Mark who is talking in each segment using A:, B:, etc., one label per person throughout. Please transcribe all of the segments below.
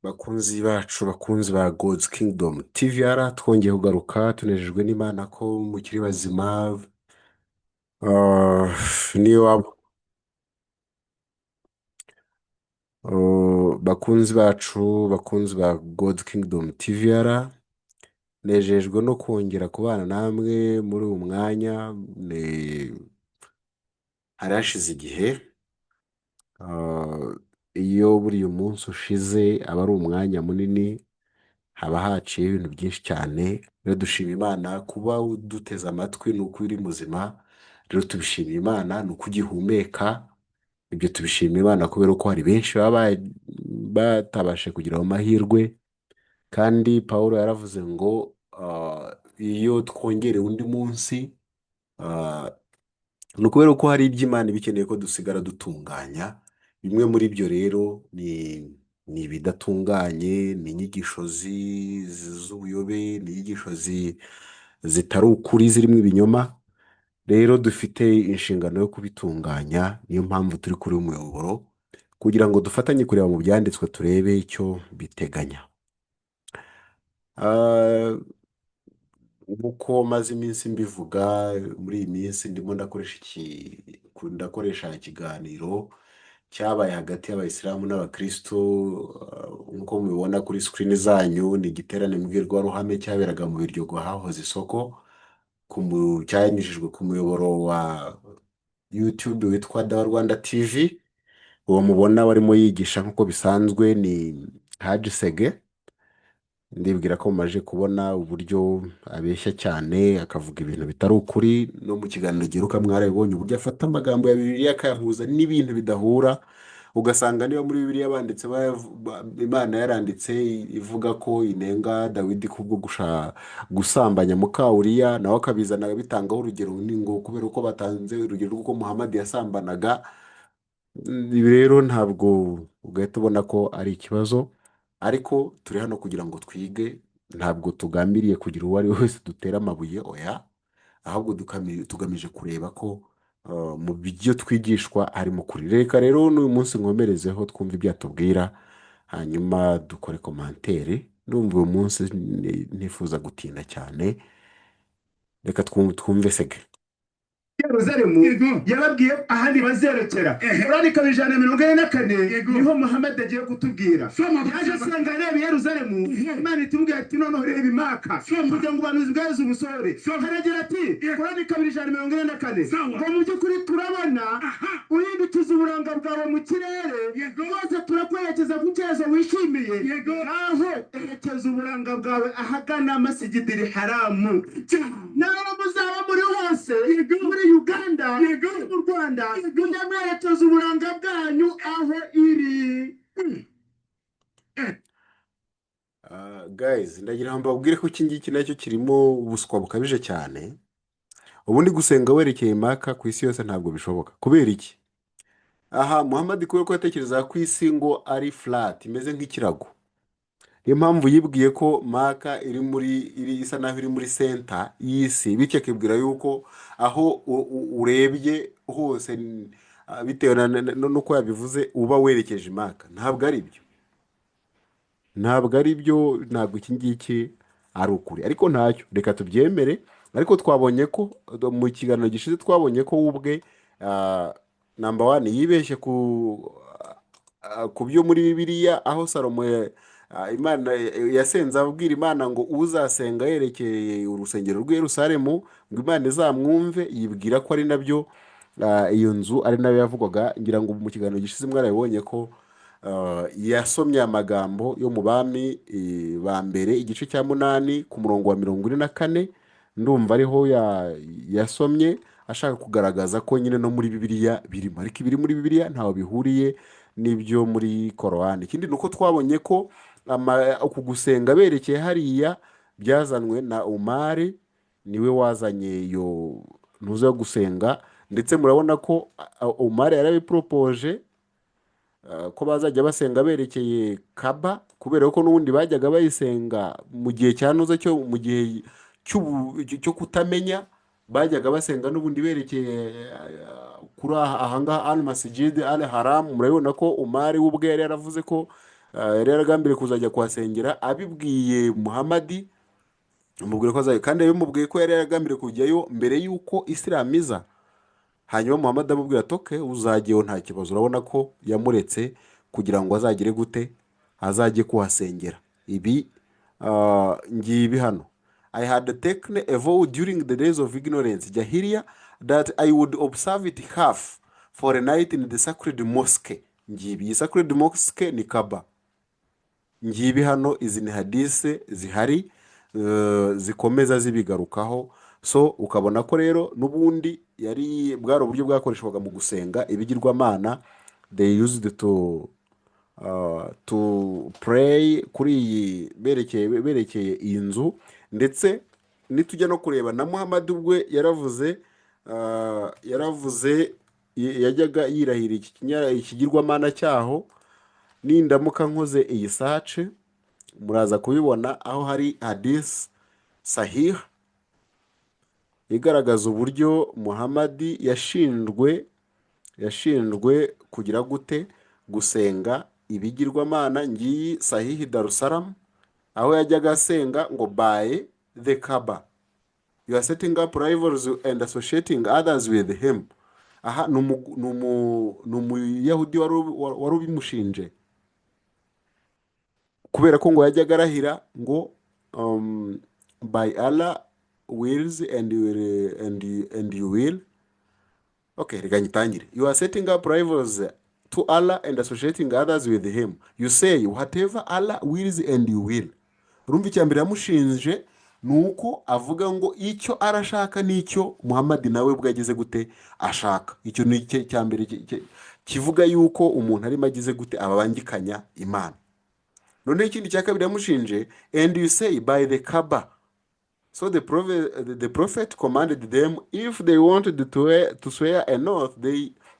A: Bakunzi bacu bakunzi ba God's Kingdom TVR twongeye kugaruka tunejejwe n'Imana ko mukiri bazima. Ah, niyo waba bakunzi bacu bakunzi ba God's Kingdom TVR, nejejwe no kongera kubana namwe muri uyu mwanya. Hari hashize igihe. Ah, iyo buri munsi ushize aba ari umwanya munini, haba haciye ibintu byinshi cyane. Rero dushima Imana kuba uduteze amatwi ni uko uri muzima. Rero tubishimiye Imana ni uko ugihumeka. Ibyo tubishimiye Imana kubera ko hari benshi baba batabashe kugira ayo mahirwe. Kandi Pawulo yaravuze ngo iyo twongerewe undi munsi, ah, ni ukubera ko hari ibyo Imana iba ikeneye ko dusigara dutunganya. Bimwe muri byo rero ni ibidatunganye, ni inyigisho z'ubuyobe, ni inyigisho zitari ukuri, zirimo ibinyoma. Rero dufite inshingano yo kubitunganya. Niyo mpamvu turi kuri uyu muyoboro, kugira ngo dufatanye kureba mu byanditswe turebe icyo biteganya. Ah, nk'uko maze iminsi mbivuga, muri iyi minsi ndimo ndakoresha ikiganiro cyabaye hagati y'abayisilamu n'abakristo. Nk'uko mubibona kuri sikirini zanyu, ni igiterane mbwirwaruhame cyaberaga mu Biryogo hahoze isoko, cyanyujijwe ku muyoboro wa YouTube witwa Dawa Rwanda TV. Uwo mubona warimo yigisha nk'uko bisanzwe ni Haji Sege. Ndibwira ko mumaje kubona uburyo abeshya cyane akavuga ibintu bitari ukuri. No mu kiganiro giheruka mwarabibonye uburyo afata amagambo ya Bibiliya akayahuza n'ibintu bidahura. Ugasanga niba muri Bibiliya banditse Imana yaranditse ivuga ko inenga Dawidi kubwo gusambanya muka Uriya, nawe akabizana bitangaho urugero ngo kubera ko batanze urugero rw'uko Muhammad yasambanaga. Ibi rero ntabwo ugahita ubona ko ari ikibazo, ariko turi hano kugira ngo twige. Ntabwo tugambiriye kugira uwo ari we wese dutera amabuye, oya. Ahubwo tugamije kureba ko mu byo twigishwa harimo kuri. Reka rero n'uyu munsi nkomerezeho twumve ibyo atubwira, hanyuma dukore komantere. Ndumva uyu munsi ntifuza gutinda cyane. Reka twumve Sege.
B: Yerusalemu yababwiye ahandi bazerekera. Urandika 144 niho Muhammad agiye kutubwira. Yaje asanga areba Yerusalemu, Imana itumubwira ati noneho reba Imaka kugira ngo abantu zibweze umusore. Haragira ati urandika 144 ngo mu by'ukuri turabona uhindukiza uburanga bwawe mu kirere, rwose turakwerekeza ku cyezo wishimiye, naho erekeza uburanga bwawe ahagana Masjidil Haramu. Naho muzaba muri hose muri Uganda, mu Rwanda, mujya mwerekeza uburanga bwanyu aho iri.
A: Guys, ndagira ngo mbabwire ko iki ngiki nacyo kirimo ubuswa bukabije cyane. Ubundi gusenga werekeye Imaka ku isi yose ntabwo bishoboka. Kubera iki? Aha Muhammad kubera ko yatekereza ku isi ngo ari flat, imeze nk'ikirago. Niyo mpamvu yibwiye ko Maka isa naho iri muri center y'isi, bityo akibwira yuko aho urebye hose, bitewe n'uko yabivuze, uba werekeje Maka. Ntabwo ari byo, ntabwo iki ngiki ari ukuri. Ariko ntacyo, reka tubyemere. Ariko twabonye ko mu kiganiro gishize twabonye ko ubwe number one yibeshye ku byo muri Bibiliya, aho Salomo Imana yasenze abwira Imana ngo uzasenga yerekeye urusengero rw'i Yerusalemu ngo Imana izamwumve. Yibwira ko ari nabyo, iyo nzu ari nayo yavugwaga. Ngira ngo mu kiganiro gishize mwarabibonye ko yasomye amagambo yo mu Bami ba mbere igice cya 8 ku murongo wa 44. Ndumva ariho yasomye ashaka kugaragaza ko nyine no muri Bibiliya birimo, ariko ibiri muri Bibiliya ntaho bihuriye n'ibyo muri Korowani. Ikindi ni uko twabonye ko uku gusenga berekeye hariya byazanwe na Umari. Niwe wazanye iyo ntuzo yo gusenga, ndetse murabona ko Umari yarabiporopoje ko bazajya basenga berekeye Kaba, kubera ko n'ubundi bajyaga bayisenga mu gihe cya ntuzo mu gihe cyo kutamenya. Bajyaga basenga n'ubundi berekeye kuri ahangaha Al Masjid Al Haram. Murabibona ko Umari we ubwe yari yaravuze ko yari yaragambiriye kuzajya kuhasengera abibwiye muhamadi, amubwira ko azajya, kandi yabimubwiye ko yari yaragambiriye kujyayo mbere y'uko isilamu iza. Hanyuma muhamadi amubwira ati oke, uzajyeyo nta kibazo. Urabona ko yamuretse kugira ngo azagire gute, azajye kuhasengera. Ibi ngibi hano, I had taken a vow during the days of ignorance, Jahiliya, that I would observe it half for a night in the sacred mosque. Ngibi, iyi sacred mosque ni Kaaba. Ngibi hano, izi ni hadise zihari zikomeza zibigarukaho. So ukabona ko rero n'ubundi yari bwari uburyo bwakoreshwaga mu gusenga ibigirwamana. They used to pray kuri iyi berekeye iyi nzu. Ndetse nitujya no kureba na Muhammad ubwe yaravuze yajyaga yirahira ikigirwamana cyaho. Nindamuka nkoze iyi sace muraza kubibona aho hari hadith sahih igaragaza uburyo Muhammad yashinjwe kugira gute, gusenga ibigirwamana. Ngiyi sahihi Darussalam, aho yajyaga asenga ngo by the Kaaba you are setting up rivals and associating others with him. Aha ni umuyahudi wari ubimushinje, kubera ko ngo yajyaga arahira ngo by Allah wills and you will. Okay, reka nyitangire. You are setting up rivals to Allah and associating others with him. You say whatever Allah wills and you will. Urumva icyambere yamushinje nuko avuga ngo icyo arashaka nicyo Muhammad nawe bwageze gute ashaka. Icyo ni icyambere kivuga yuko umuntu arimo agize gute ababangikanya Imana. None ikindi cya kabiri yamushinje, and you say by the Kaaba. So the prophet commanded them, if they wanted to swear an oath,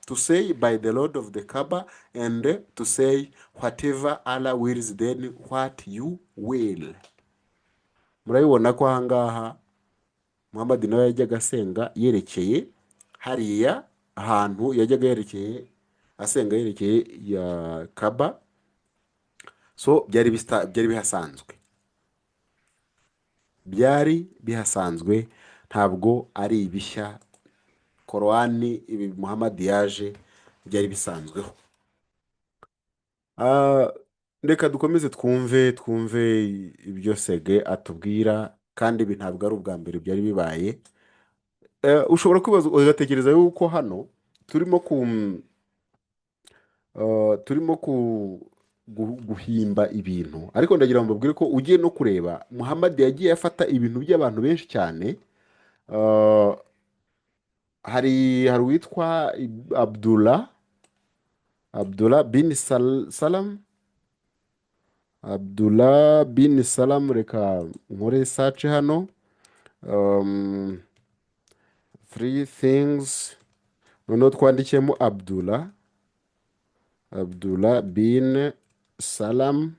A: to say by the Lord of the Kaaba, and to say whatever Allah wills, then what you will. Murabibona ko ahangaha Muhammad nawe yajyaga asenga yerekeye hariya ahantu yajyaga yerekeye asenga yerekeye ya Kaaba. So byari bihasanzwe, ntabwo ari ibishya. Korani ibi Muhammad yaje byari bisanzweho. Reka dukomeze twumve ibyo Sege atubwira, kandi ibi ntabwo ari ubwa mbere byari bibaye. Ushobora kwibaza ugatekereza yuko hano turimo guhimba ibintu, ariko ndagira ngo mbabwire ko ugiye no kureba Muhammad yagiye afata ibintu by'abantu benshi cyane. Hari uwitwa Abdullah bin Salam. Reka nkore search hano, 3 things, noneho twandikemo Abdullah bin Salam.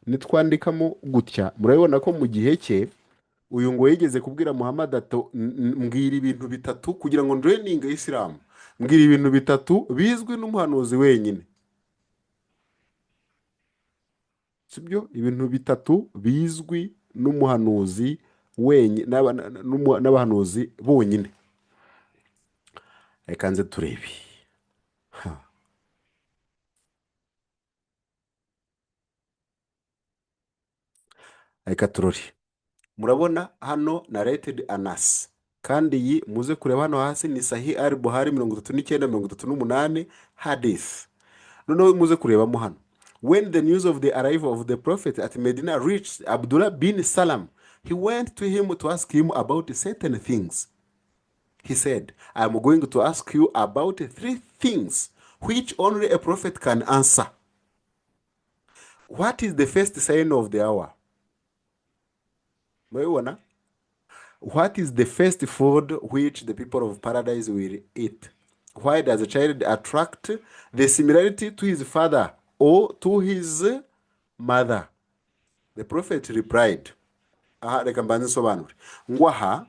A: Nitwandikamo gutya murabibona ko mu gihe cye uyu ngo yigeze kubwira Muhammad ato, mbwira ibintu bitatu kugira ngo joining Islam, mbwira ibintu bitatu bizwi n'umuhanuzi wenyine. Sibyo, ibintu bitatu bizwi n'umuhanuzi wenyine n'abahanuzi bonyine. Reka nze turebe. Reka turore. Murabona hano narrated Anas, kandi iyi muze kureba hano hasi ni Sahih al-Buhari 39-38 hadith. Noneho muze kurebamo hano, when the news of the arrival of the prophet at Medina reached Abdullah bin Salam, he went to him to ask him about certain things. He said, I am going to ask you about 3 things which only a prophet can answer. What is the first sign of the hour? What is the first food which the people of paradise will eat? Why does a child attract the similarity to his father or to his mother? The prophet replied, reka mbanze nsobanure ngo aha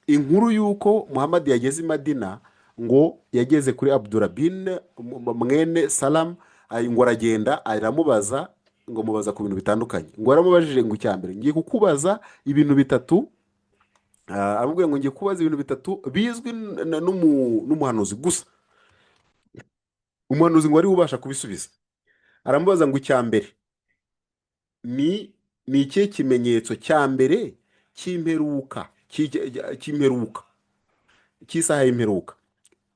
A: inkuru yuko Muhammad yageze i Madina, ngo yageze kuri Abdullah bin mwene Salam, ngo aragenda aramubaza ngo mubaza ku bintu bitandukanye, ngo yaramubajije ngo icya mbere ngiye kukubaza ibintu bitatu. Aramubwira ngo ngiye kubaza ibintu bitatu bizwi n'umuhanuzi gusa. Umuhanuzi ngo ariwe ubasha kubisubiza. Aramubaza ngo icya mbere ni ni ikihe kimenyetso cya mbere cy'imperuka cy'imperuka cy'isaha y'imperuka.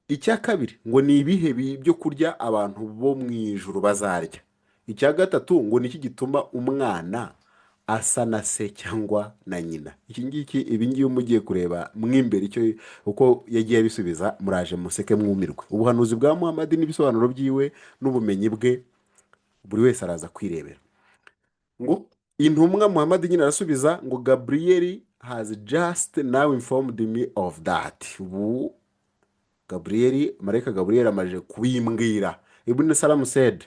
A: Icya kabiri ngo ni ibihe byo kurya abantu bo mu ijuru bazarya. Icya gatatu ngo ni iki gituma umwana asa na se cyangwa na nyina. Iki ngiki ibi ngibi mugiye kureba mwimbere icyo uko yagiye abisubiza muraje museke mwumirwe. Ubuhanuzi bwa Muhamadi n'ibisobanuro byiwe n'ubumenyi bwe buri wese araza kwirebera. Ngo intumwa Muhamadi nyine arasubiza ngo Gabriel has just now informed me of that. Ubu marayika Gabriel amaje kubimbwira. Ibn Salam said,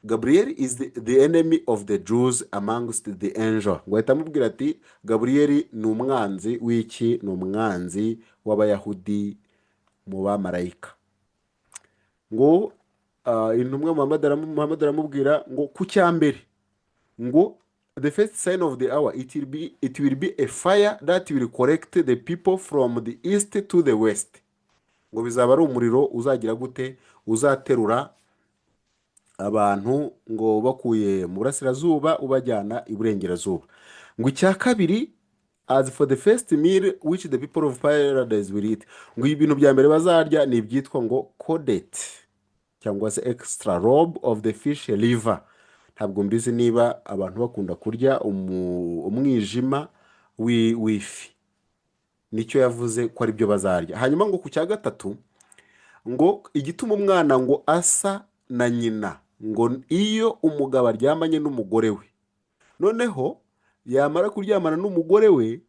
A: Gabriel is the enemy of the Jews amongst the angel. Ngo ahita amubwira ati Gabriel ni umwanzi w'iki? Ni umwanzi w'abayahudi mu bamarayika. Ngo intumwa Muhammad aramubwira ngo ku cyambere ngo the first sign of the hour it will be a fire that will correct the people from the east to the west. Ngo bizaba ari umuriro uzagira gute? Uzaterura abantu ngo bakuye mu burasirazuba ubajyana iburengerazuba. Ngo icya kabiri, as for the first meal which the people of paradise will eat, ngo ibintu bya mbere bazarya ni ibyitwa ngo codet cyangwa se extra robe of the fish liver. Ntabwo mbizi niba abantu bakunda kurya umwijima w'ifi. Nicyo yavuze ko ari byo bazarya. Hanyuma ngo ku cya gatatu ngo igituma umwana ngo asa na nyina, ngo iyo umugabo aryamanye n'umugore we, noneho yamara kuryamana n'umugore we,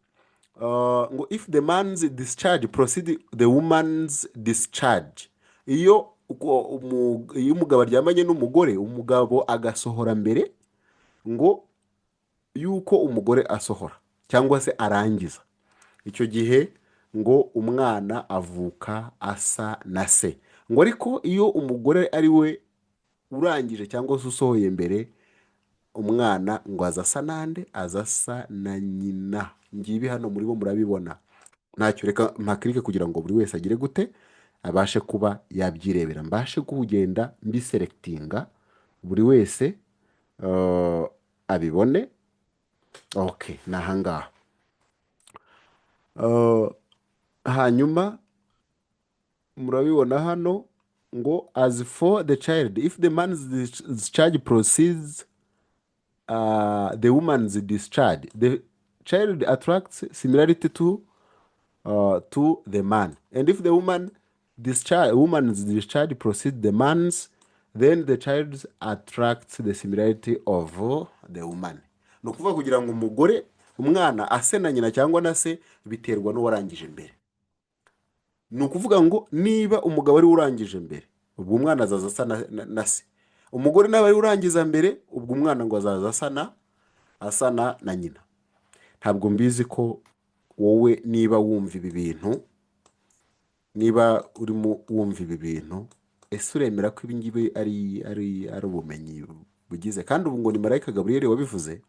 A: ngo if the man's discharge proceed the woman's discharge. Iyo umugabo aryamanye n'umugore, umugabo agasohora mbere ngo yuko umugore asohora cyangwa se arangiza, icyo gihe ngo umwana avuka asa na se. Ngo ariko iyo umugore ari we urangije cyangwa se usohoye mbere, umwana ngo azasa nande? Azasa na nyina. Ngibi hano muri bo murabibona. Ntacyo reka mpakirike kugira ngo buri wese agire gute abashe kuba yabyirebera, mbashe kugenda mbiselectinga buri wese abibone. Okay, nahangaha. Hanyuma murabibona hano ngo as for the child, if the man's discharge proceeds the woman's discharge, the child attracts similarity to the man, and if the woman's discharge proceeds the man's, then the child attracts the similarity of the woman. Ni ukuvuga kugira ngo umwana ase na nyina cyangwa na se biterwa n'uwarangije mbere. Ni ukuvuga ngo niba umugabo ari urangije mbere, ubwo umwana azaza asa na se. Umugore nawe ari urangiza mbere, ubwo umwana ngo azaza asa na nyina. Ntabwo mbizi ko wowe niba wumva ibi bintu, niba urimo wumva ibi bintu, ese uremera ko ibi ngibi ari ubumenyi bugize? Kandi ubu ngo ni marayika Gabriel wabivuze.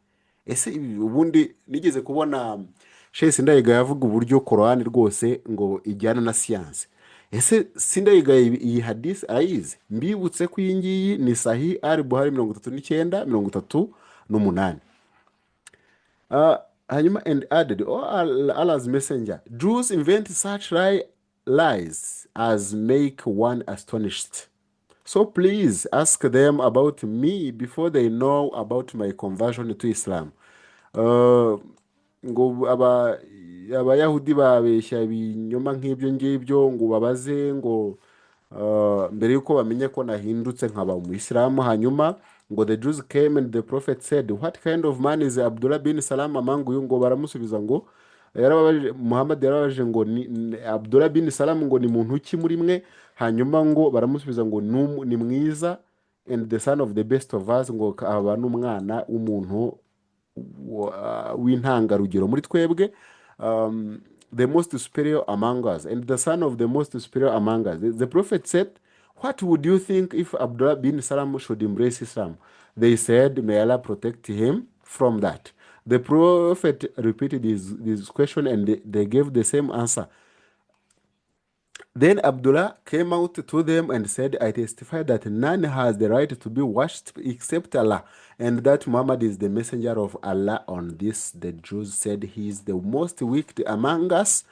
A: Ese ubundi nigeze kubona Sheikh Sindayiga yavuga uburyo Korani rwose ngo ijyana na siyanse. Ese Sindayiga iyi hadisi arayizi? Mbibutse ko iyi ngiyi ni Sahih al-Buhari 39:38. Hanyuma and added, oh Allah's messenger, Jews invent such lies as make one astonished. So please ask them about me before they know about my conversion to Islam. Ngo abayahudi babeshya ibinyoma nk'ibyo ngibyo ngo babaze ngo mbere yuko bamenye ko nahindutse nkaba umuyisilamu. Hanyuma ngo the Jews came and the prophet said, what kind of man is Abdullah bin Salam among you? Ngo baramusubiza ngo Muhammad yarababajije ngo Abdullah bin Salam ngo ni muntu ki muri mwe? Hanyuma ngo baramusubiza ngo ni mwiza, and the son of the best of us, ngo aba n'umwana w'umuntu w'intangarugero muri twebwe, the most superior among us, and the son of the most superior among us. The prophet said, what would you think if Abdullah bin Salam should embrace Islam? They said, may Allah protect him from that. The Prophet repeated this question and they gave the same answer. Then Abdullah came out to them and said, I testify that none has the right to be worshipped except Allah, and that Muhammad is the messenger of Allah. On this, the Jews said, he is the most wicked among us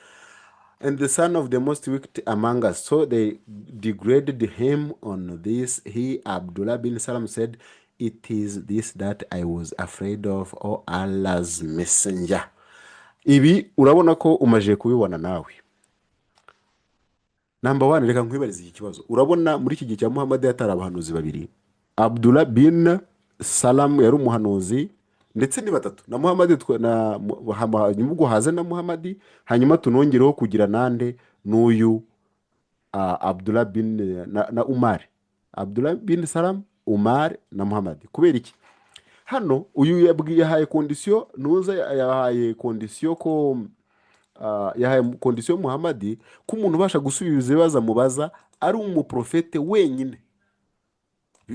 A: and the son of the most wicked among us. So they degraded him. On this, he, Abdullah bin Salam, said, it is this that I was afraid of, O Allah's messenger. Ibi urabona ko umaje kubibona nawe. Number one, reka nkwibariza iki kibazo. Urabona muri iki gihe cya Muhammad hatari abahanuzi babiri. Abdullah bin Salam yari umuhanuzi, ndetse ni batatu. Na Muhammad nyuma haze na Muhammad, hanyuma tunongereho kugira nande n'uyu Abdullah bin na Umar. Abdullah bin Salam, Umar na Muhammad. Kubera iki? Hano uyu yahaye kondisiyo, nuza yahaye kondisiyo ko yahaye kondisiyo Muhammad ko umuntu ubasha gusubiza ibibazo mubaza ari umuprofete wenyine.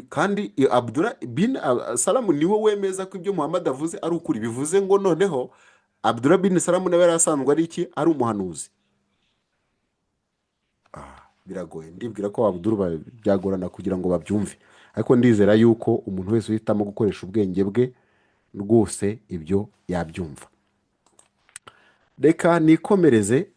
A: Kandi Abdullah bin Salam niwe wemeza ko ibyo Muhammad avuze ari ukuri. Bivuze ngo noneho Abdullah bin Salam nawe yarasanzwe ari iki? Ari umuhanuzi. Biragoye, ndibwira ko Abdullah byagorana kugira ngo babyumve, ariko ndizera yuko umuntu wese uhitamo gukoresha ubwenge bwe rwose ibyo yabyumva. Reka nikomereze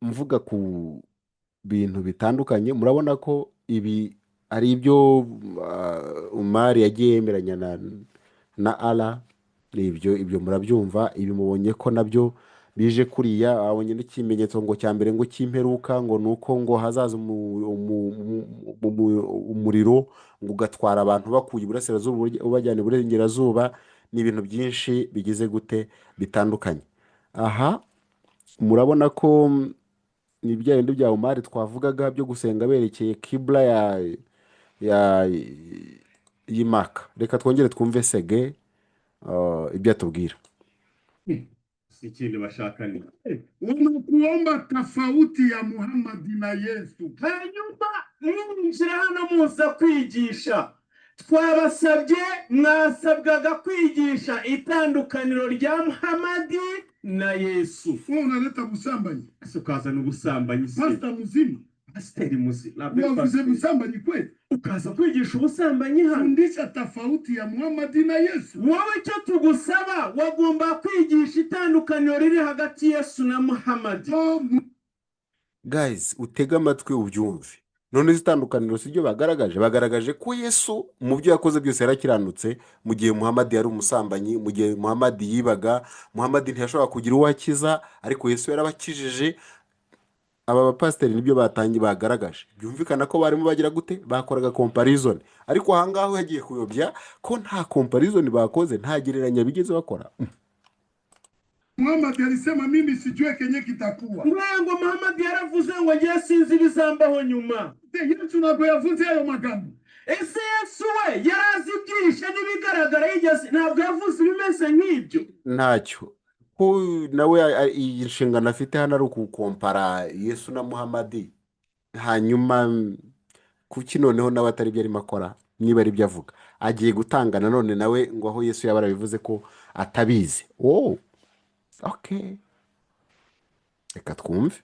A: mvuga ku bintu bitandukanye. Murabona ko ibi ari ibyo Umar yagiye yemeranya na Allah. Ibyo murabyumva. Ibi mubonye ko nabyo bije kuriya. Abonye n'ikimenyetso ngo cya mbere ngo cy'imperuka ngo nuko ngo hazaza umuriro ngo ugatwara abantu bakuye iburasirazuba ubajyana iburengerazuba. Ni ibintu byinshi bigize gute bitandukanye. Aha murabona ko ni bya bindi bya Umar twavugaga byo gusenga berekeye kibla y'Imaka. Reka twongere twumve Sege ibyo atubwira.
B: Sikili bashaka ni unakuomba tofauti ya Muhammad na Yesu. Hanyuma mwinjira hano muza kwigisha. Twabasabye mwasabwaga kwigisha itandukaniro rya Muhammad na Yesu. Unaleta busambanyi. Ukaza n'ubusambanyi. Pastor muzima. Pastor muzima. Wavuze busambanyi kweli? Ukaza kwigisha ubusambanyi hano. Fundisha tofauti ya Muhammad na Yesu. Wowe cyo tugusaba wagomba kwigisha itandukaniro riri hagati Yesu na Muhammad.
A: Guys, utega amatwi ubyumve. None zitandukaniro sibyo bagaragaje ko Yesu mu byo yakoze byose yarakiranutse, mu gihe Muhammad yari umusambanyi, mu gihe Muhammad yibaga, Muhammad ntiyashobora kugira uwo akiza, ariko Yesu yarabakijije. Aba bapasteri nibyo bagaragaje. Byumvikana ko barimo bagira gute, bakoraga comparison, ariko ahangaho yagiye kuyobya ko nta comparison bakoze, nta gereranya bigeze bakora.
B: Muhammad alisema mimi sijue kenye kitakuwa. Ngo Muhammad yaravuze ngo ngiye sinzi bizambaho nyuma. Yesu ntabwo yavuze ayo magambo. Ese Yesu we yarazibyisha n'ibigaragara yigeze, ntabwo yavuze ibimeze nk'ibyo.
A: Ntacyo. Ko nawe iyi nshingano afite hano ari ukukompara Yesu na Muhammad. Hanyuma kuki noneho nawe atari byo arimo akora? Niba ari byo avuga agiye gutanga nanone nawe ngo aho Yesu yabara bivuze ko atabizi. Okay. Reka twumve.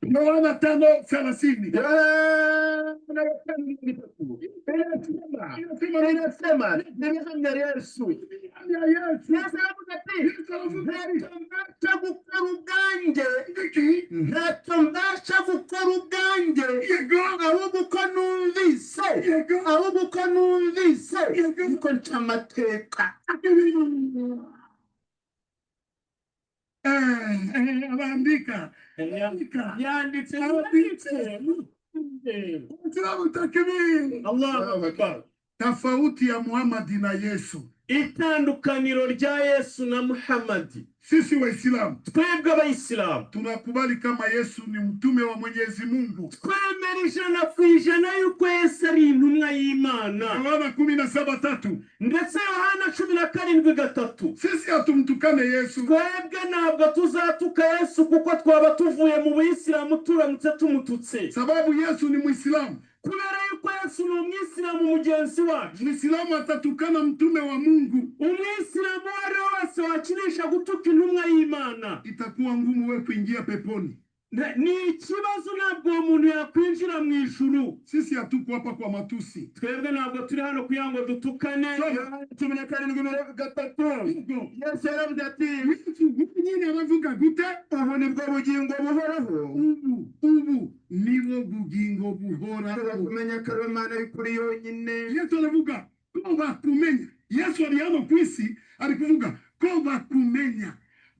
A: Yohana 5:30.
B: Yanditse Allahu Akbar. Tofauti ya Muhammad na Yesu. itandukaniro rya Yesu na Muhammad.
C: Sisi Waislamu
B: Twebwe Abayisilamu
C: tunakubali kama Yesu ni mtume wa Mwenyezi Mungu.
B: twemera 100% yuko Yesu ari intumwa y'Imana.
C: Yohana 17:3.
B: Ndetse Yohana 17:3.
C: Sisi hatumtukane Yesu.
B: Twebwe ntabwo tuzatuka Yesu kuko twaba tuvuye mu Buyisilamu turamutse tumututse.
C: Sababu Yesu ni Muislamu.
B: Kubera yuko Yesu ni Umwisilamu mugenzi wacu.
C: Muislamu atatukana mtume wa Mungu,
B: Umwisilamu wese wakinisha gutuka intumwa y'Imana,
C: itakuwa ngumu wewe kuingia peponi.
B: ni ikibazo ntabwo umuntu yakwinjira mu ijuru.
C: Sisi hatuko hapa kwa matusi.
B: Twebwe ntabwo turi hano kugira ngo dutukane. 17:3 Yesu yaravuze ati
C: nyine abavuga gute?
B: ubu nibwo bugingo buhoraho.
C: Ubu nibo bugingo buhoraho.
B: Kumenya ko ari Imana y'ukuri yonyine.
C: Yesu aravuga ko bakumenya. Yesu ari hano ku isi ari kuvuga ko bakumenya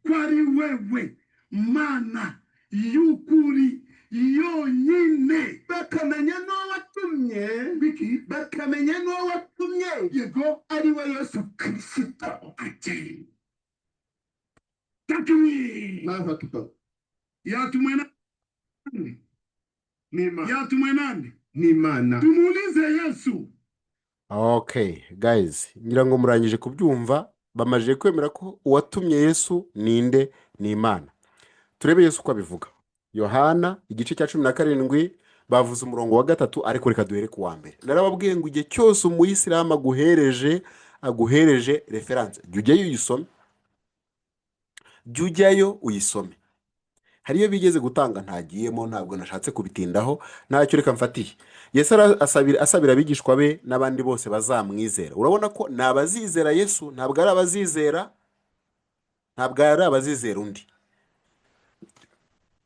C: ko ari wewe Mana y'ukuri yonyine.
B: Bakamenya n'uwo watumye.
C: Biki?
B: Bakamenya n'uwo watumye.
C: Yego
B: ari we Yesu Kristo.
C: ati. Takbir.
B: Mahakipa.
C: Yatumwe nani? Yatumwe nani?
B: Ni Imana.
C: Tumuulize Yesu.
A: Okay, guys, ngira ngo murangije kubyumva, bamajije kwemera ko uwatumye Yesu ninde, ni Imana. Turebe Yesu uko abivuga. Yohana igice cya 17 bavuze umurongo wa 3, ariko reka duhere ku wa mbere. Narababwiye ngo igihe cyose umuyisilamu aguhereje reference, jujyayo uyisome. Jujyayo uyisome. Hariyo bigeze gutanga ntagiyemo, ntabwo nashatse kubitindaho, ntacyo reka mfatiye. Yesu asabira abigishwa be n'abandi bose bazamwizera. Urabona ko nabazizera Yesu, ntabwo ari abazizera undi.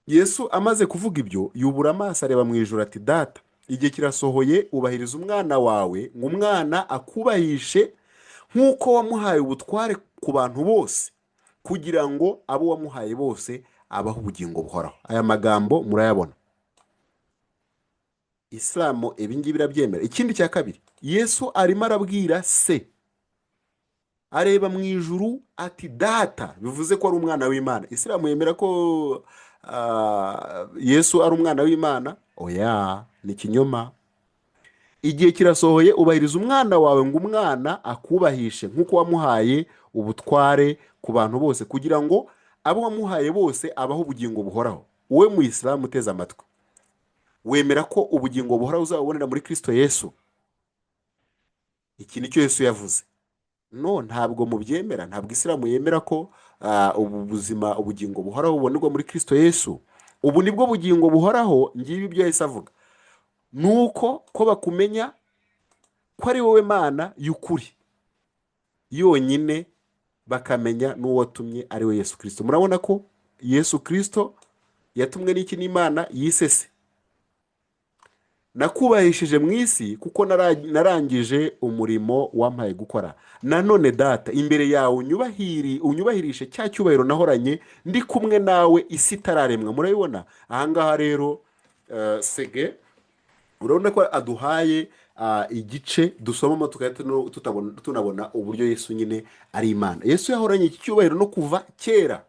A: Yesu amaze kuvuga ibyo, yubura amaso areba mu ijuru ati, Data, igihe kirasohoye, ubahiriza umwana wawe, ngo umwana akubahishe nk'uko wamuhaye ubutware ku bantu bose, kugira ngo abo wamuhaye bose abaho ubugingo buhoraho. Aya magambo murayabona. Islamu ibingi birabyemera. Ikindi cya kabiri, Yesu arimo arabwira se, areba mu ijuru ati Data, bivuze ko ari umwana w'Imana. Islamu yemera ko Yesu ari umwana w'Imana? Oya, ni kinyoma. Igihe kirasohoye, ubahiriza umwana wawe, ngo umwana akubahishe nk'uko wamuhaye ubutware ku bantu bose, kugira ngo abo wamuhaye bose abaho ubugingo buhoraho. Wowe mu Islamu uteze amatwi, wemera ko ubugingo buhoraho uzabubonera muri Kristo Yesu? Iki nicyo Yesu yavuze. No, ntabwo mubyemera. Ntabwo Islamu yemera ko ubugingo buhoraho bubonerwa muri Kristo Yesu. Ubu nibwo bugingo buhoraho. Ngibi ibyo Yesu avuga, nuko ko bakumenya ko ari wowe Mana y'ukuri yonyine, bakamenya n'uwo watumye ari we Yesu Kristo. Murabona ko Yesu Kristo yatumwe n'iki? n'Imana yisese. Nakubahishije mu isi kuko narangije umurimo wampaye gukora. Nanone Data, imbere yawe unyubahirishe cya cyubahiro nahoranye ndi kumwe nawe isi itararemwa. Murabibona ahangaha rero Sege, urabona ko aduhaye igice dusomamo tukahita tunabona uburyo Yesu nyine ari Imana. Yesu yahoranye iki cyubahiro no kuva kera,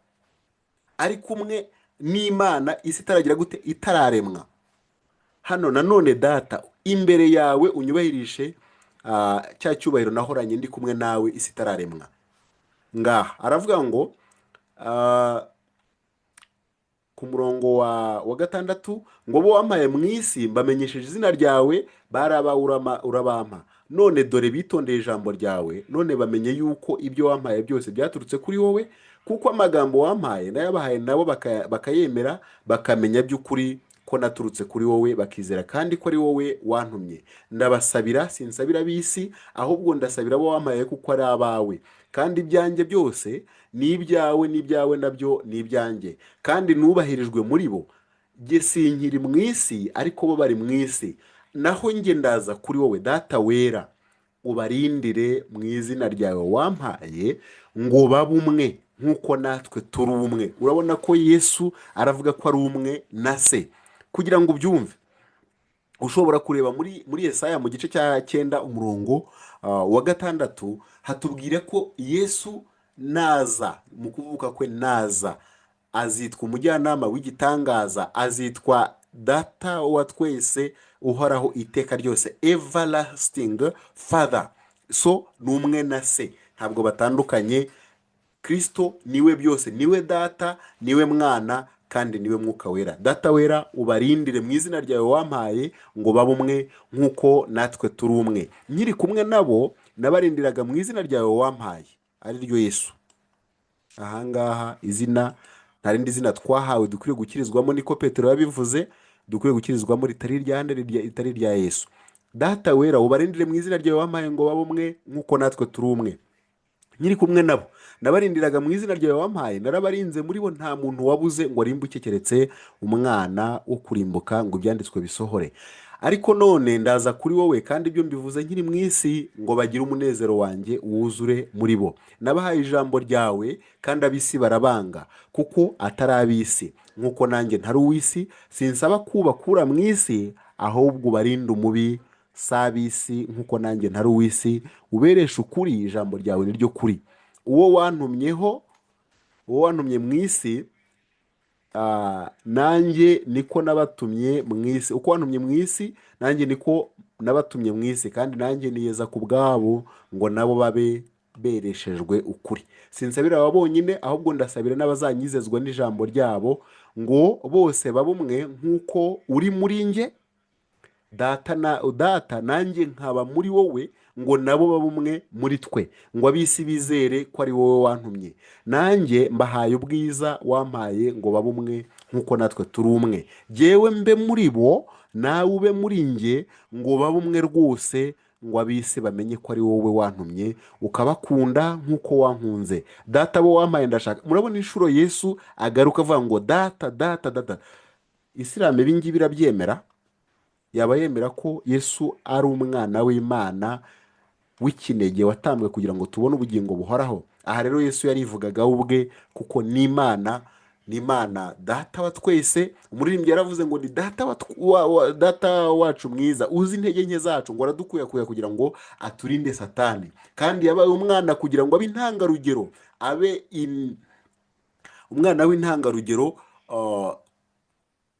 A: ari kumwe n'Imana isi itaragira gute, itararemwa. Hano nanone Data, imbere yawe unyubahirishe cya cyubahiro nahoranye ndi kumwe nawe isi itararemwa. Ngaha aravuga ngo ku murongo wa 6, ngo bo wampaye mu isi mbamenyesheje izina ryawe, urabampa. None dore bitondeye ijambo ryawe, none bamenye yuko ibyo wampaye byose byaturutse kuri wowe, kuko amagambo wampaye nayabahaye nabo bakayemera, bakamenya by'ukuri ko naturutse kuri wowe, bakizera kandi ko ari wowe wantumye. Ndabasabira, sinsabira bisi, ahubwo ndasabira abo wampaye kuko ari abawe, kandi ibyanjye byose ni ibyawe, n'ibyawe nabyo ni ibyanjye, kandi nubahirijwe muri bo. Jye sinkiri mu isi, ariko bo bari mu isi, naho njye ndaza kuri wowe. Data wera, ubarindire mu izina ryawe wampaye, ngo babe umwe nk'uko natwe turi umwe. Urabona ko Yesu aravuga ko ari umwe na se. Kugira ngo ubyumve, ushobora kureba muri Yesaya mu gice cya 9 umurongo wa 6 hatubwira ko Yesu naza, mu kuvuka kwe naza, azitwa umujyanama w'igitangaza, azitwa data wa twese, uhoraho iteka ryose, everlasting father. So ni umwe na se, ntabwo batandukanye. Kristo niwe byose, niwe data, niwe mwana, kandi niwe mwuka wera. Data wera, ubarindire mu izina ryawe wampaye ngo babe umwe nk'uko natwe turi umwe. Nkiri kumwe nabo nabarindiraga mu izina ryawe wampaye, ari ryo Yesu. Ahangaha izina, nta rindi zina twahawe dukwiriye gukirizwamo, niko Petero yabivuze, dukwiriye gukirizwamo ritari iryande, ritari irya Yesu. Data wera, ubarindire mu izina ryawe wampaye ngo babe umwe nk'uko natwe turi umwe. Nkiri kumwe nabo nabarindiraga mu izina ryawe wampaye, narabarinze, muri bo nta muntu wabuze ngo arimbuke keretse umwana wo kurimbuka, ngo ibyanditswe bisohore. Ariko none ndaza kuri wowe, kandi ibyo mbivuze nkiri mu isi, ngo bagire umunezero wanjye wuzure muri bo. Nabahaye ijambo ryawe, kandi ab'isi barabanga, kuko atari ab'isi nk'uko nanjye ntari uw'isi. Sinsaba kubakura mu isi, ahubwo ubarinde umubi. Si ab'isi nk'uko nanjye ntari uw'isi, ubereshe ukuri, ijambo ryawe ni ryo kuri. Uwo wantumye mu isi, nanjye niko nabatumye mu isi. Uko wantumye mu isi, nanjye niko nabatumye mu isi, kandi nanjye niyeza ku bwabo, ngo nabo babe bereshejwe ukuri. Sinsabira aba bonyine, ahubwo ndasabira n'abazanyizezwa n'ijambo ryabo, ngo bose babe umwe nk'uko uri muri njye, data nanjye nkaba muri wowe, ngo nabo babe umwe muri twe, ngo ab'isi bizere ko ari wowe wantumye. Nanjye mbahaye ubwiza wampaye, ngo babe umwe nk'uko natwe turi umwe. Jyewe mbe muri bo, nawe ube muri njye, ngo babe umwe rwose, ngo ab'isi bamenye ko ari wowe wantumye, ukabakunda nk'uko wankunze. Data bo wampaye ndashaka. Murabona inshuro Yesu agaruka avuga ngo data, data, data. Isilamu ibi ngibi irabyemera? Yaba yemera ko Yesu ari umwana w'Imana w'ikinege watambwe kugira ngo tubone ubugingo buhoraho? Aha rero Yesu yarivugaga ubwe, kuko ni Imana, ni Imana data wa twese. Umuririmbyi yaravuze ngo ni data wacu mwiza, uzi intege nke zacu, ngo aradukuyakuya kugira ngo aturinde Satani. Kandi yabaye umwana kugira ngo abe intangarugero, abe umwana w'intangarugero,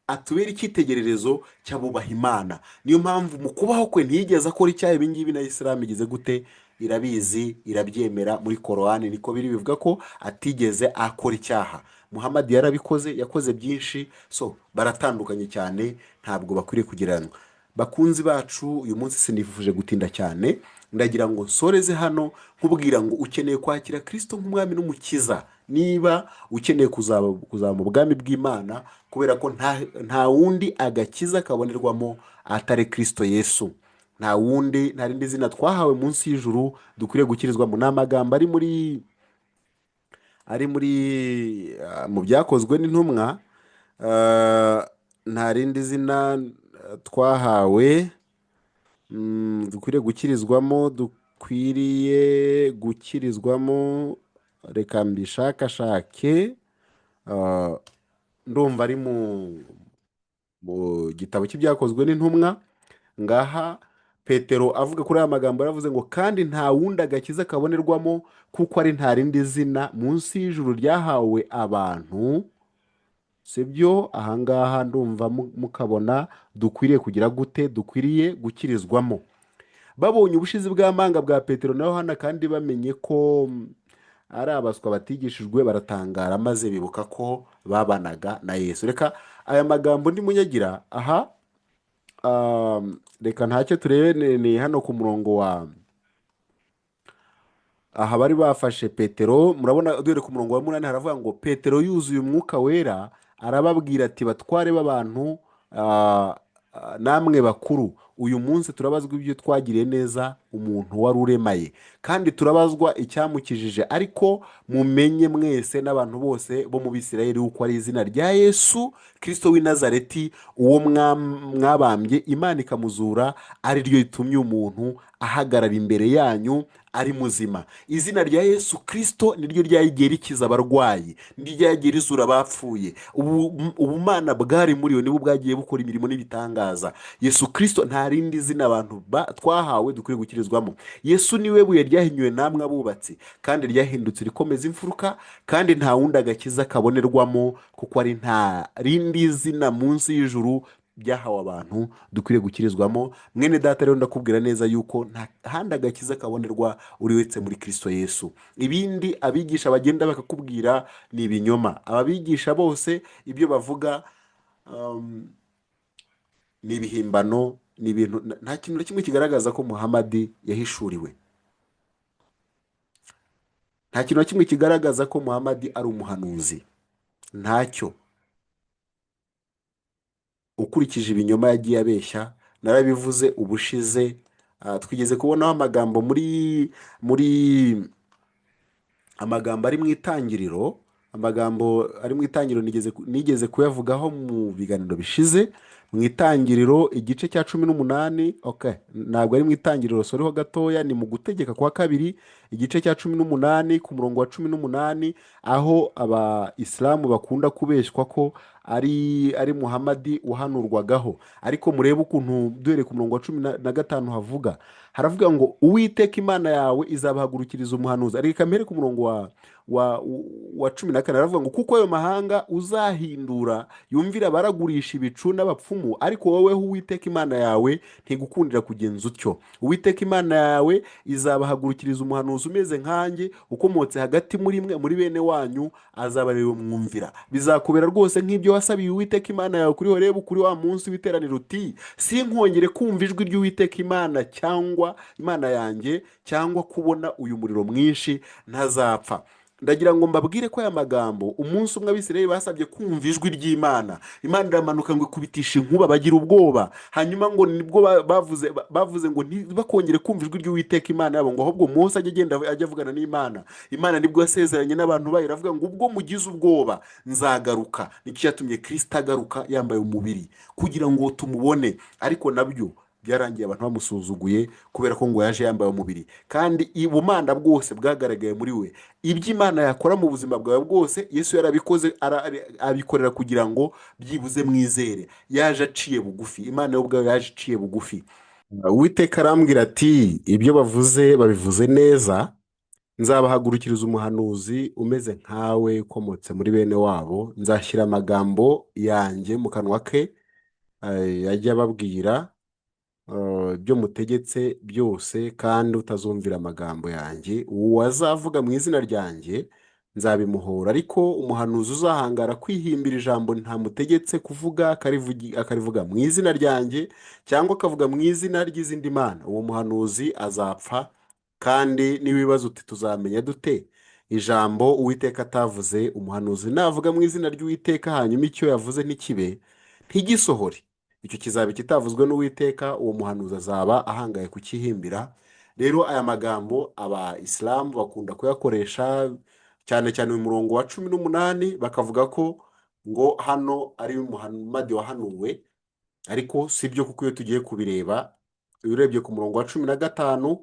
A: atubera icyitegererezo cy'abubaha Imana. Niyo mpamvu mu kubaho kwe ntiyigeze akora icyaha. Ibi ngibi na Isilamu igize gute? Irabizi, irabyemera. Muri Korani niko biri, bivuga ko atigeze akora icyaha. Muhammad yarabikoze, yakoze byinshi. So baratandukanye cyane, ntabwo bakwiriye kugiranwa. Bakunzi bacu, uyu munsi sinifuje gutinda cyane, ndagira ngo nsoreze hano nkubwira ngo ukeneye kwakira Kristo nk'umwami n'umukiza. Niba ukeneye kuzaba mu bwami bw'Imana, kubera ko nta wundi agakiza kabonerwamo atari Kristo Yesu. Nta rindi zina twahawe munsi y'ijuru dukwiriye gukirizwamo. Ni amagambo ari mu byakozwe n'intumwa. Nta rindi zina twahawe dukwiriye gukirizwamo. Reka mbishakashake. Ndumva ari mu gitabo cy'ibyakozwe n'intumwa. Ngaha Petero avuga kuri aya magambo, yaravuze ngo kandi nta wundi agakiza kabonerwamo, kuko ari nta rindi zina munsi y'ijuru ryahawe abantu. Sibyo? Ahangaha ndumva mukabona dukwiriye kugira gute? Dukwiriye gukirizwamo. Babonye ubushizi bw'amanga bwa Petero na Yohana, kandi bamenye ko ari abaswa batigishijwe, baratangara, maze bibuka ko babanaga na Yesu. Reka aya magambo ndimunyagira aha. Reka ntacyo turebe, ni hano ku murongo wa aha bari bafashe Petero. Murabona duhere ku murongo wa 8, haravuga ngo Petero yuzuye umwuka wera arababwira ati, batware b'abantu namwe bakuru, uyu munsi turabazwa ibyo twagiriye neza umuntu wari uremaye, kandi turabazwa icyamukijije. Ariko mumenye mwese n'abantu bose bo mu Bisirayeli yuko ari izina rya Yesu Kristo w'i Nazareti, uwo mwabambye Imana ikamuzura, ari ryo ritumye umuntu ahagarara imbere yanyu ari muzima. Izina rya Yesu Kristo niryo ryagiye rikiza abarwayi, niryo ryagiye rizura abapfuye. Ubumana bwari muri yo nibwo bwagiye bukora imirimo n'ibitangaza. Yesu Kristo nta rindi zina abantu twahawe dukwiye gukirizwamo. Yesu niwe buye ryahinyuwe namwe abubatsi, kandi ryahindutse rikomeza imfuruka, kandi nta wundi agakiza kabonerwamo, kuko ari nta rindi zina munsi y'ijuru byahawe abantu dukwiriye gukirizwamo. Mwene data rero ndakubwira neza yuko nta handi agakiza kabonerwa uretse muri Kristo Yesu. Ibindi abigisha bagenda bakakubwira ni ibinyoma. Ababigisha bose ibyo bavuga ni ibihimbano, ni ibintu, nta kintu na kimwe kigaragaza ko Muhamadi yahishuriwe. Nta kintu na kimwe kigaragaza ko Muhamadi ari umuhanuzi, ntacyo. Ukurikije ibinyoma yagiye abeshya, narabivuze ubushize. Twigeze kubonaho amagambo amagambo ari mu itangiriro, amagambo ari mu itangiriro nigeze kuyavugaho mu biganiro bishize. Mu itangiriro igice cya 18, ntabwo ari mu itangiriro, soriho gatoya, ni mu gutegeka kwa kabiri igice cya 18 ku murongo wa 18, aho abayisilamu bakunda kubeshywa ko ari Muhamadi uhanurwagaho. Ariko murebe ukuntu duhereye ku murongo wa 15 havuga, haravuga ngo Uwiteka Imana yawe izabahagurukiriza umuhanuzi. Ariko kamere ku murongo wa 14 haravuga ngo kuko ayo mahanga uzahindura yumvira baragurisha ibicu n'abapfumu, ariko woweho Uwiteka Imana yawe ntigukundira kugenza utyo. Uwiteka Imana yawe izabahagurukiriza umuhanuzi umeze nkanjye, ukomotse hagati muri mwe, muri bene wanyu, azabareba mwumvira. Bizakubera rwose nk'ibyo wasabiye Uwiteka Imana yawe kuri Horebu, kuri wa munsi w'iteraniro, uti sinkongere kumva ijwi ry'Uwiteka Imana cyangwa Imana yanjye, cyangwa kubona uyu muriro mwinshi, ntazapfa. Ndagira ngo mbabwire ko aya magambo, umunsi umwe Abisirayeli basabye kumva ijwi ry'Imana, Imana iramanuka ngo ikubitishe inkuba, bagira ubwoba. Hanyuma ngo nibwo bavuze ngo ntibakongere kumva ijwi ry'Uwiteka Imana yabo, ngo ahubwo Mose ajye agenda ajya avugana n'Imana. Imana nibwo yasezeranye n'abantu bayo, iravuga ngo ubwo mugize ubwoba nzagaruka. Nicyo cyatumye Kristo agaruka yambaye umubiri kugira ngo tumubone. Ariko nabyo byarangiye abantu bamusuzuguye, kubera ko ngo yaje yambaye umubiri, kandi ubumana bwose bwagaragaye muri we. Ibyo Imana yakora mu buzima bwawe bwose Yesu yarabikoze, abikorera kugira ngo byibuze mwizere. Yaje aciye bugufi, Imana yo ubwayo yaje iciye bugufi. Uwiteka arambwira ati ibyo bavuze babivuze neza, nzabahagurukiriza umuhanuzi umeze nkawe, ukomotse muri bene wabo. Nzashyira amagambo yanjye mu kanwa ke, yajya ababwira ibyo mutegetse byose, kandi utazumvira amagambo yanjye, uwo azavuga mu izina ryanjye nzabimuhora. Ariko umuhanuzi uzahangara kwihimbira ijambo ntamutegetse kuvuga, akarivuga mu izina ryanjye, cyangwa akavuga mu izina ry'izindi mana, uwo muhanuzi azapfa. Kandi n'ibibazo uti tuzamenya dute ijambo Uwiteka atavuze? Umuhanuzi navuga mu izina ry'Uwiteka, hanyuma icyo yavuze ntikibe, ntigisohore, icyo kizaba kitavuzwe n'Uwiteka, uwo muhanuzi azaba ahangaye kukihimbira. Rero aya magambo Abayisilamu bakunda kuyakoresha cyane cyane mu murongo wa 18, bakavuga ko ngo hano ari Muhamadi wahanuwe. Ariko si byo, kuko iyo tugiye kubireba, iyo urebye ku murongo wa 15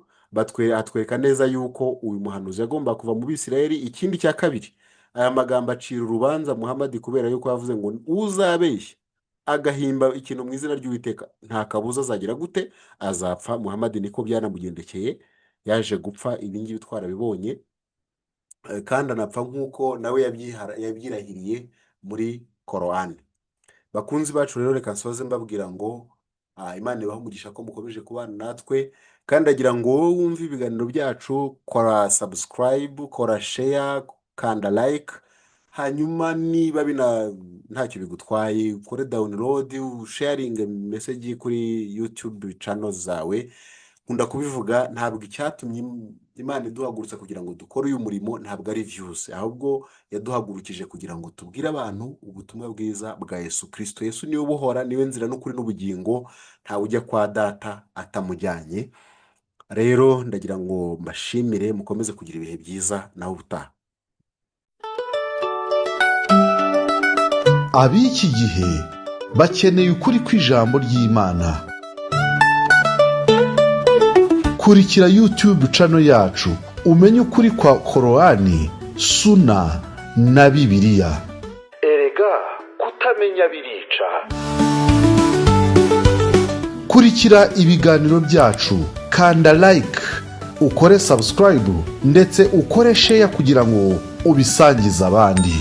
A: atwereka neza yuko uyu muhanuzi yagomba kuva mu Bisirayeli. Ikindi cya kabiri, aya magambo acira urubanza Muhamadi, kubera yuko yavuze ngo uzabeshya agahimba ikintu mu izina ry'Uwiteka, nta kabuza azagira gute, azapfa. Muhamadi niko byanamugendekeye, yaje gupfa. Ibi ngibi twarabibonye, kandi anapfa nk'uko nawe yabyirahiriye muri Korani. Bakunzi bacu rero, reka nsoze mbabwira ngo Imana ibahe umugisha ko mukomeje kubana natwe, kandi agira ngo wowe wumve ibiganiro byacu, kora subscribe, kora share, kanda like. Hanyuma niba ntacyo bigutwaye, ukore download, sharing message kuri YouTube channels zawe. Nkunda kubivuga, ntabwo icyatumye Imana iduhagurutsa kugira ngo dukore uyu murimo ntabwo ari views, ahubwo yaduhagurukije kugira ngo tubwire abantu ubutumwa bwiza bwa Yesu Kristo. Yesu niwe ubohora, niwe nzira n'ukuri n'ubugingo, ntawe ujya kwa Data atamujyanye. rero ndagira ngo mbashimire, mukomeze kugira ibihe byiza naho ubutaha.
D: Ab'iki gihe bakeneye ukuri kw'ijambo ry'Imana. Kurikira YouTube channel yacu umenye ukuri kwa Korani, Suna na Bibiliya. Erega kutamenya birica. Kurikira ibiganiro byacu, kanda like, ukore subscribe ndetse ukore share kugira ngo ubisangize abandi.